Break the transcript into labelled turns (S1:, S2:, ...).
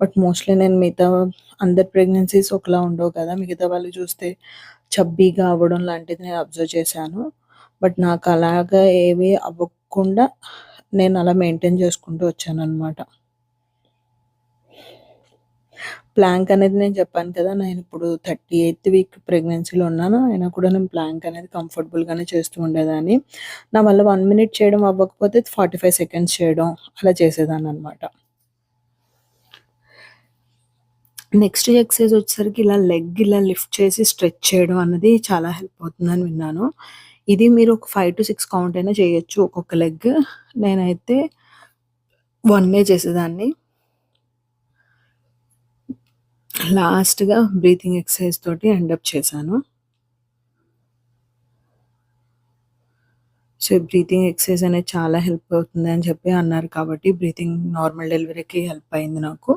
S1: But mostly నేను మిగతా అందరి ప్రెగ్నెన్సీస్ ఒకలా ఉండవు కదా! మిగతా వాళ్ళు చూస్తే చబ్బీగా అవ్వడం లాంటిది నేను అబ్జర్వ్ చేశాను. బట్ నాకు అలాగా ఏవి అవ్వకుండా నేను అలా మెయింటైన్ చేసుకుంటూ వచ్చాననమాట. ప్లాంక్ అనేది నేను చెప్పాను కదా! నేనిప్పుడు 38థ్ వీక్ ప్రెగ్నెన్సీలో ఉన్నాను. అయినా కూడా నేను ప్లాంక్ అనేది కంఫర్టబుల్‌గానే చేస్తూ ఉండేదాన్ని. నా వల్ల 1 మినిట్ చేయడం అవ్వకపోతే 45 సెకండ్స్ చేయడం అలా చేసేదాన్ననమాట. నెక్స్ట్ ఎక్సర్సైజ్ వచ్చేసరికి ఇలా లెగ్ ఇలా లిఫ్ట్ చేసి స్ట్రెచ్ చేయడం అన్నది చాలా హెల్ప్ అవుతుందని విన్నాను. ఇది మీరు ఒక 5-6 కౌంట్ అయినా చేయొచ్చు ఒక్కొక్క లెగ్. నేనైతే 1 చేసేదాన్ని. లాస్ట్‌గా బ్రీతింగ్ ఎక్సర్సైజ్ తోటి ఎండ్ అప్ చేశాను. సో, బ్రీతింగ్ ఎక్సర్సైజ్ అనేది చాలా హెల్ప్ అవుతుంది అని చెప్పి అన్నారు కాబట్టి బ్రీతింగ్ నార్మల్ డెలివరీకి హెల్ప్ అయింది నాకు.